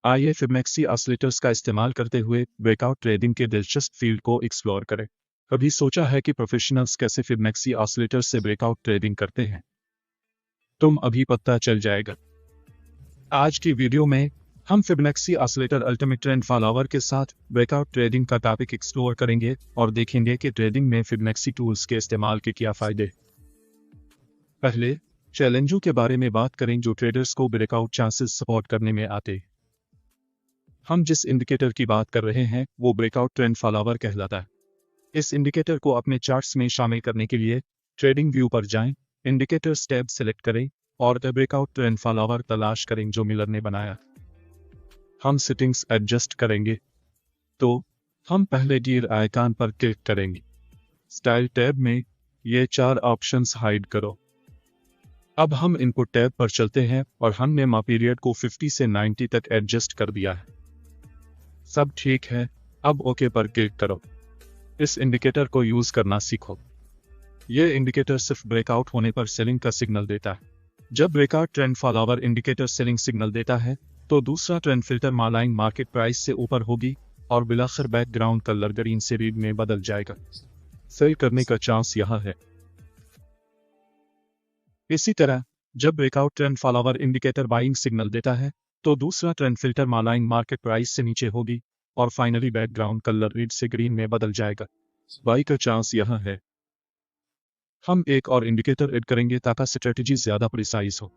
आइए Fibonacci oscillators का इस्तेमाल करते हुए ब्रेकआउट ट्रेडिंग के दिलचस्प फील्ड को एक्सप्लोर करें। कभी सोचा है कि प्रोफेशनल्स कैसे फिबोनाची ऑसिलेटर्स से ब्रेकआउट ट्रेडिंग करते हैं? तुम अभी पता चल जाएगा। आज की वीडियो में हम Fibonacci oscillator ultimate trend follower के साथ ब्रेकआउट ट्रेडिंग का टॉपिक एक्सप्लोर करेंगे और देखेंगे कि ट्रेडिंग में फिबोनाची टूल्स के इस्तेमाल के क्या फायदे। पहले चैलेंजों के बारे में बात करें जो ट्रेडर्स को ब्रेकआउट चांसेस सपोर्ट करने में आते। हम जिस इंडिकेटर की बात कर रहे हैं वो ब्रेकआउट ट्रेंड फॉलोवर कहलाता है। इस इंडिकेटर को अपने चार्ट्स में शामिल करने के लिए ट्रेडिंग व्यू पर जाएं, इंडिकेटर्स टैब सेलेक्ट करें और द ब्रेकआउट ट्रेंड फॉलोवर तलाश करें जो मिलर ने बनाया। हम सेटिंग्स एडजस्ट करेंगे तो हम पहले गियर आइकन पर क्लिक करेंगे। स्टाइल टैब में ये 4 ऑप्शंस हाइड करो। अब हम इनपुट टैब पर चलते हैं और हमने मा पीरियड को 50 से 90 तक एडजस्ट कर दिया है। सब ठीक है, अब ओके पर क्लिक करो। इस इंडिकेटर को यूज करना सीखो। यह इंडिकेटर सिर्फ ब्रेकआउट होने पर सेलिंग का सिग्नल देता है। जब breakout trend follower indicator selling signal देता है तो दूसरा ट्रेंड फिल्टर मालाइन मार्केट प्राइस से ऊपर होगी और बिलाखिर बैकग्राउंड कलर ग्रीन से रीड में बदल जाएगा। सेल करने का चांस यह है। इसी तरह जब breakout trend follower indicator buying signal देता है तो दूसरा ट्रेंड फिल्टर मालाइन मार्केट प्राइस से नीचे होगी और फाइनली बैकग्राउंड कलर रेड से ग्रीन में बदल जाएगा। बाई का चांस यह है। हम एक और इंडिकेटर ऐड करेंगे ताकि स्ट्रेटजी ज्यादा प्रिसाइज हो।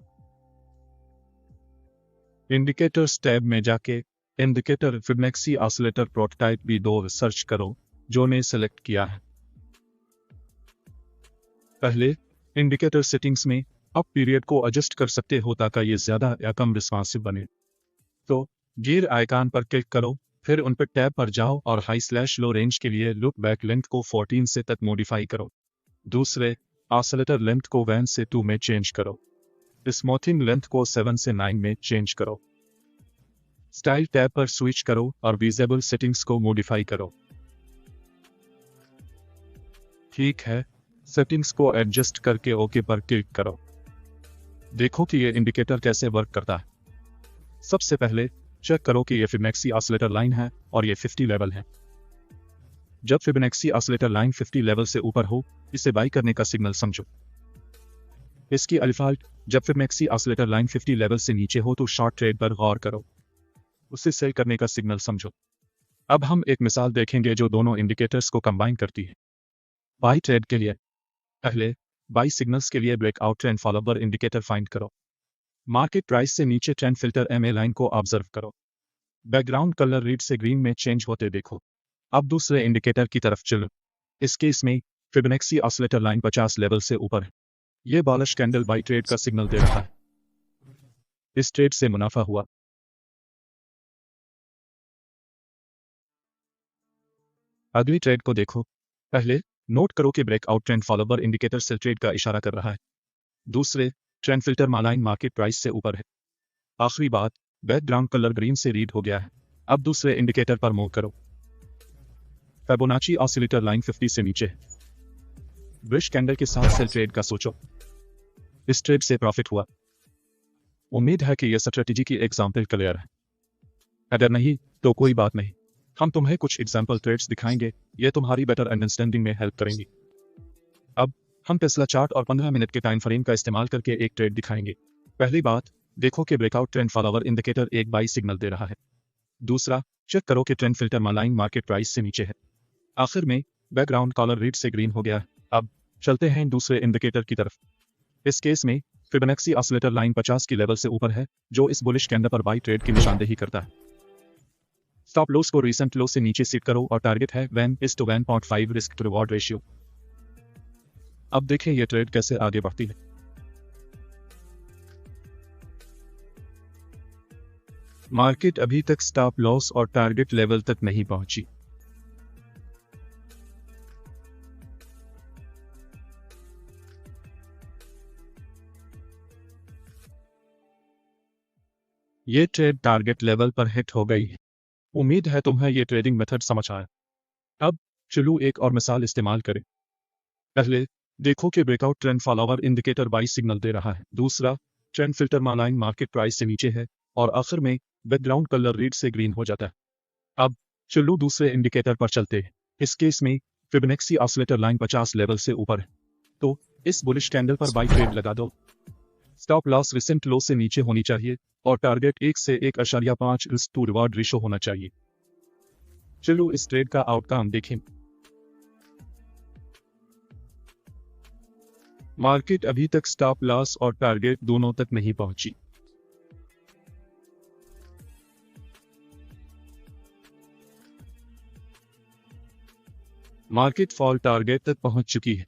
इंडिकेटर्स टैब में जाके indicator Fibonacci oscillator prototype B2 search करो जो ने सेलेक्ट किया है। पहले इंडिकेटर सेटिंग्स में अप पीरियड को एडजस्ट कर सकते हो ताकि ये ज्यादा या कम रिस्पॉन्सिव बने। तो गियर आइकन पर क्लिक करो, फिर उन पर टैब पर जाओ और हाई/लो रेंज के लिए लुक बैक लेंथ को 14 से तक मॉडिफाई करो। दूसरे ऑसिलेटर लेंथ को 1 से 2 में चेंज करो। स्मूथिंग लेंथ को 7 से 9 में चेंज करो। स्टाइल टैब पर स्विच करो और विजिबल सेटिंग्स को मॉडिफाई करो। ठीक है, सेटिंग्स को एडजस्ट करके ओके पर क्लिक करो। देखो कि ये इंडिकेटर कैसे वर्क करता है। सबसे पहले चेक करो कि ये फिबोनाची ऑसिलेटर लाइन है और ये 50 लेवल है। जब फिबोनाची ऑसिलेटर लाइन 50 लेवल से ऊपर हो इसे बाई करने का सिग्नल समझो। इसकी अल्फाल्ट जब फिबोनाची ऑसिलेटर लाइन 50 लेवल से नीचे हो तो शॉर्ट ट्रेड पर गौर करो, उसे सेल करने का सिग्नल समझो। अब हम एक मिसाल देखेंगे जो दोनों इंडिकेटर्स को कंबाइन करती है। बाई ट्रेड के लिए पहले बाई सिग्नल्स के लिए breakout trend follower indicator find करो। मार्केट प्राइस से नीचे ट्रेंड फिल्टर MA लाइन को ऑब्जर्व करो। बैकग्राउंड कलर रेड से ग्रीन में चेंज होते देखो। अब दूसरे इंडिकेटर की तरफ चलो। इस केस में फिबोनाची ऑसिलेटर लाइन 50 लेवल से ऊपर है। यह बॉलिश कैंडल बाई ट्रेड का सिग्नल दे रहा है। इस ट्रेड से मुनाफा हुआ। अगली ट्रेड को देखो। पहले नोट करो कि breakout trend follower indicator sell trade का इशारा कर रहा है। दूसरे ट्रेंड फिल्टर मालाइन मार्केट प्राइस से ऊपर है। आखिरी बात, बैकग्राउंड कलर ग्रीन से रीड हो गया है। अब दूसरे इंडिकेटर पर मूव करो। फिबोनाची ऑसिलेटर लाइन 50 से नीचे है। ब्रिश कैंडल के साथ सेल ट्रेड का सोचो। इस ट्रेड से प्रॉफिट हुआ। उम्मीद है कि यह स्ट्रेटजी की एग्जाम्पल क्लियर है। अगर नहीं तो कोई बात नहीं, हम तुम्हें कुछ एग्जाम्पल ट्रेड्स दिखाएंगे, ये तुम्हारी बेटर अंडरस्टैंडिंग में हेल्प करेंगी। अब हम टेस्ला चार्ट और 15 मिनट के टाइम फ्रेम का इस्तेमाल करके एक ट्रेड दिखाएंगे। पहली बात, देखो कि ब्रेकआउट ट्रेंड फॉलोवर इंडिकेटर एक बाई सिग्नल दे रहा है। दूसरा, चेक करो कि ट्रेंड फिल्टर मालाइन मार्केट प्राइस से नीचे है। आखिर में बैकग्राउंड कलर रेड से ग्रीन हो गया है। अब चलते हैं दूसरे इंडिकेटर की तरफ। इस केस में फिबोनाची ऑसिलेटर लाइन 50 की लेवल से ऊपर है जो इस बुलिश कैंडल पर बाई ट्रेड की निशानदेही करता है। स्टॉप लॉस को रीसेंट लो से नीचे सेट करो और टारगेट है 1:1.5 रिस्क टू रिवॉर्ड रेशियो। अब देखें यह ट्रेड कैसे आगे बढ़ती है। मार्केट अभी तक स्टॉप लॉस और टारगेट लेवल तक नहीं पहुंची। ये ट्रेड टारगेट लेवल पर हिट हो गई है। उम्मीद है तुम्हें ये ट्रेडिंग मेथड समझ आया। अब चलो एक और मिसाल इस्तेमाल करें। पहले देखो कि breakout trend follower indicator buy signal दे रहा है। दूसरा, ट्रेंड फिल्टर मालाइन मार्केट प्राइस से नीचे है और आखिर में बैकग्राउंड कलर रीड से ग्रीन हो जाता है। अब चलो दूसरे इंडिकेटर पर चलते हैं। इस केस में फिबोनाची ऑसिलेटर लाइन 50 लेवल से ऊपर है, तो इस बुलिश कैंडल पर बाई ट्रेड लगा दो। स्टॉप लॉस रिसेंट लो से नीचे होनी चाहिए और टारगेट 1 से 1.5 रिस्क टू रिवार्ड रेशो होना चाहिए। चलो इस ट्रेड का आउटकम देखें। मार्केट अभी तक स्टॉप लॉस और टारगेट दोनों तक नहीं पहुंची। मार्केट फॉल टारगेट तक पहुंच चुकी है।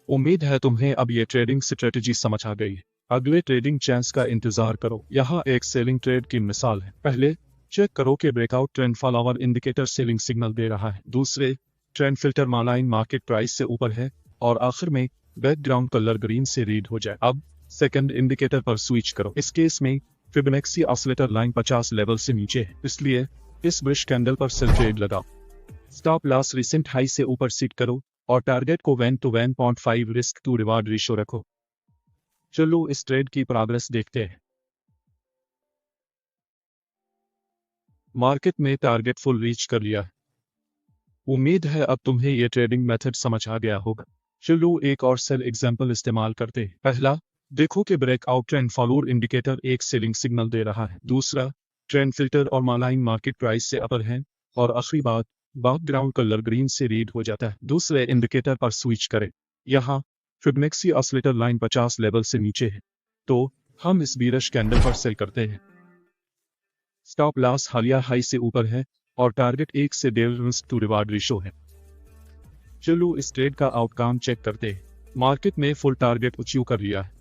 उम्मीद है तुम्हें अब ये ट्रेडिंग स्ट्रेटजी समझ आ गई है। अगले ट्रेडिंग चांस का इंतजार करो। यहाँ एक सेलिंग ट्रेड की मिसाल है। पहले चेक करो कि breakout trend follower indicator selling signal दे रहा है। दूसरे, ट्रेंड फिल्टर मालाइन मार्केट प्राइस से ऊपर है और आखिर में बैकग्राउंड कलर ग्रीन से रीड हो जाए। अब सेकंड इंडिकेटर पर स्विच करो। इस केस में फिबोनाची ऑसिलेटर लाइन 50 लेवल से नीचे है, इसलिए इस बुलिश कैंडल पर सेल ट्रेड लगाओ। स्टॉप लॉस रिसेंट हाई से ऊपर सेट करो और टारगेट को 1 to 1.5 risk to reward ratio रखो। चलो इस ट्रेड की प्रोग्रेस देखते हैं। मार्केट में टारगेट फुल रीच कर लिया है। उम्मीद है अब तुम्हें यह ट्रेडिंग मेथड समझ आ गया होगा। चलो एक और सेल एग्जांपल इस्तेमाल करते हैं। पहला, देखो कि ब्रेकआउट ट्रेंड फॉलोअर इंडिकेटर एक सेलिंग सिग्नल दे रहा है। दूसरा, ट्रेंड फिल्टर और मालाइन मार्केट प्राइस से अपर है और आखिरी बात, बैकग्राउंड कलर ग्रीन से रीड हो जाता है। दूसरे इंडिकेटर पर स्विच करें। यहाँ फिबोनाची ऑसिलेटर लाइन 50 लेवल से नीचे है, तो हम इस बीरिश कैंडल पर सेल करते हैं। स्टॉप लॉस हालिया हाई से ऊपर है और टारगेट 1 से 1.5 रिस्क टू रिवार्ड रेशो है। चलो इस ट्रेड का आउटकम चेक करते हैं। मार्केट में फुल टारगेट अचीव कर लिया है।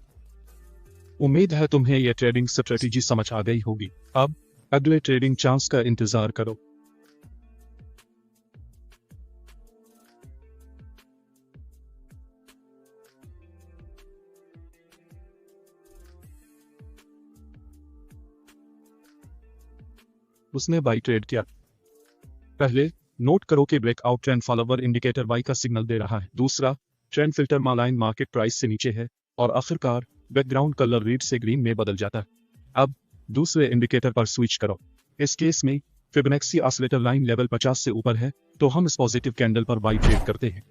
उम्मीद है तुम्हें यह ट्रेडिंग स्ट्रेटजी समझ आ गई होगी। अब अगले ट्रेडिंग चांस का इंतजार करो। उसने बाई ट्रेड किया। पहले नोट करो कि breakout trend follower indicator by का सिग्नल दे रहा है। दूसरा, ट्रेंड फिल्टर मालाइन मार्केट प्राइस से नीचे है और आखिरकार बैकग्राउंड कलर रीड से ग्रीन में बदल जाता है। अब दूसरे इंडिकेटर पर स्विच करो। इस केस में फिबोनाची ऑसिलेटर लाइन लेवल 50 से ऊपर है, तो हम इस पॉजिटिव कैंडल पर बाई ट्रेड करते हैं।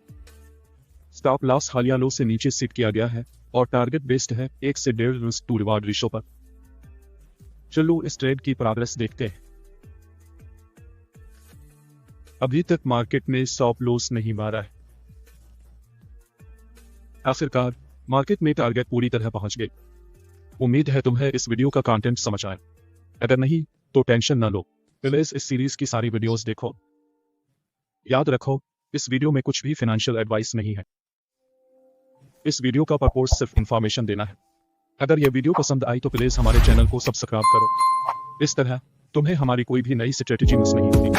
स्टॉप लॉस हालिया लो से नीचे सेट किया गया है और टारगेट बेस्ड है 1 से 1.5 रिस्क टू रिवार्ड रेशो पर। चलो इस ट्रेड की प्रोग्रेस देखते हैं। अभी तक मार्केट ने स्टॉप लॉस नहीं मारा है। आखिरकार मार्केट में टारगेट पूरी तरह पहुंच गए। उम्मीद है तुम्हें इस वीडियो का कंटेंट समझ आए। अगर नहीं तो टेंशन न लो, प्लीज इस सीरीज की सारी वीडियोस देखो। याद रखो, इस वीडियो में कुछ भी फाइनेंशियल एडवाइस नहीं है। इस वीडियो का पर्पस सिर्फ इंफॉर्मेशन देना है। अगर यह वीडियो पसंद आई तो प्लीज हमारे चैनल को सब्सक्राइब करो। इस तरह तुम्हें हमारी कोई भी नई स्ट्रेटजी मिस नहीं होगी।